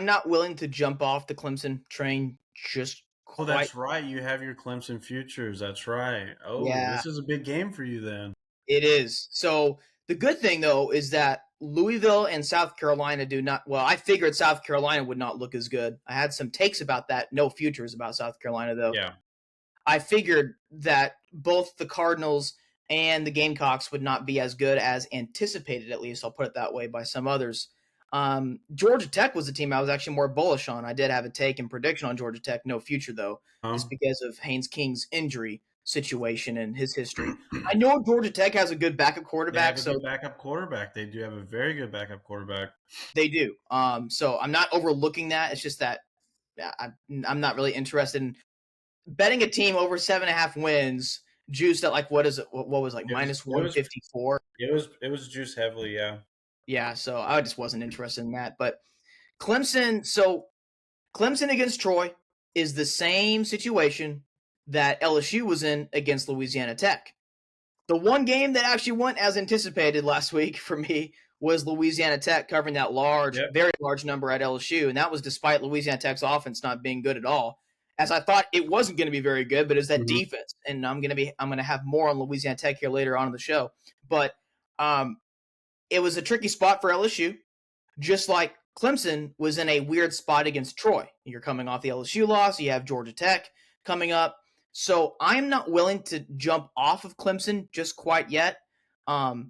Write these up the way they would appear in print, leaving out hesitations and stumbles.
not willing to jump off the Clemson train just Oh, quite. that's right. You have your Clemson futures. That's right. Oh, Yeah, this is a big game for you then. it is. So the good thing though is that Louisville and South Carolina do not. Well, I figured South Carolina would not look as good. I had some takes about that. No futures about South Carolina though. Yeah. I figured that both the Cardinals and the Gamecocks would not be as good as anticipated, at least I'll put it that way, by some others. Georgia Tech was the team I was actually more bullish on. I did have a take and prediction on Georgia Tech, no future though, just because of Haynes King's injury situation and his history. I know Georgia Tech has a good backup They quarterback, have a so good backup quarterback. They do have a very good backup quarterback. they do. So I'm not overlooking that. It's just that I'm not really interested in betting a team over 7.5 wins juiced at like what is it? What was like It was minus it was 154? it was juice heavily, yeah. Yeah, so I just wasn't interested in that. But Clemson, so Clemson against Troy is the same situation that LSU was in against Louisiana Tech. The one game that actually went as anticipated last week for me was Louisiana Tech covering that large, Yep. very large number at LSU, and that was despite Louisiana Tech's offense not being good at all. As I thought it wasn't going to be very good, but it's that Mhm. defense, and I'm gonna have more on Louisiana Tech here later on in the show. But um, it was a tricky spot for LSU, just like Clemson was in a weird spot against Troy. You're coming off the LSU loss, you have Georgia Tech coming up. So I'm not willing to jump off of Clemson just quite yet.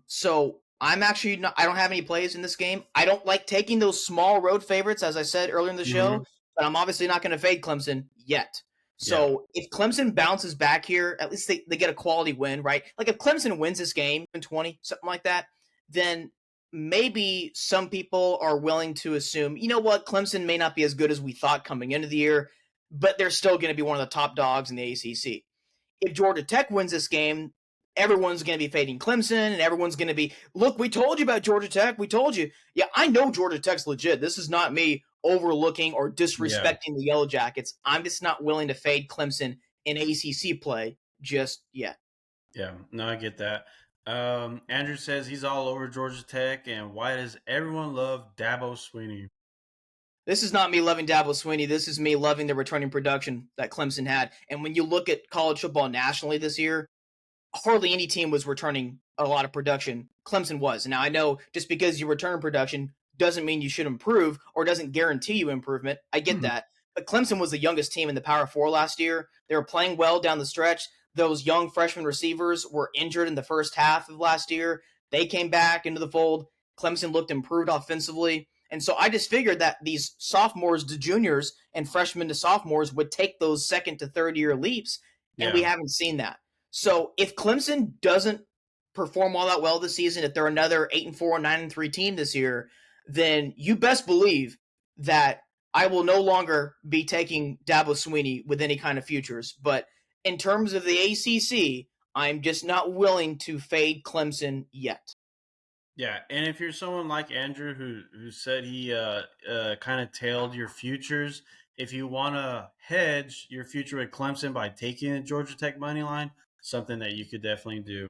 So I'm actually not, I don't have any plays in this game. I don't like taking those small road favorites, as I said earlier in the show, Mhm. but I'm obviously not going to fade Clemson yet. Yeah. So if Clemson bounces back here, at least they get a quality win, right? Like if Clemson wins this game in 20, something like that, then maybe some people are willing to assume, you know what, Clemson may not be as good as we thought coming into the year, but they're still going to be one of the top dogs in the ACC. If Georgia Tech wins this game, everyone's going to be fading Clemson, and everyone's going to be, look, we told you about Georgia Tech. We told you. Yeah, I know Georgia Tech's legit. This is not me overlooking or Yeah. disrespecting the Yellow Jackets. I'm just not willing to fade Clemson in ACC play just yet. Yeah. No, I get that. Andrew says he's all over Georgia Tech, and why does everyone love Dabo Sweeney? This is not me loving Dabo Sweeney. This is me loving the returning production that Clemson had. And when you look at college football nationally this year, hardly any team was returning a lot of production. Clemson was. Now, I know just because you return production doesn't mean you should improve or doesn't guarantee you improvement. I get that. But Clemson was the youngest team in the Power Four last year. They were playing well down the stretch. Those young freshman receivers were injured in the first half of last year. They came back into the fold. Clemson looked improved offensively. And so I just figured that these sophomores to juniors and freshmen to sophomores would take those second to third year leaps, and we Yeah. haven't seen that. So if Clemson doesn't perform all that well this season, if they're another 8-4, 9-3 team this year, then you best believe that I will no longer be taking Dabo Sweeney with any kind of futures. But in terms of the ACC, I'm just not willing to fade Clemson yet. Yeah, and if you're someone like Andrew who said he kind of tailed your futures, if you want to hedge your future with Clemson by taking the Georgia Tech money line, something that you could definitely do.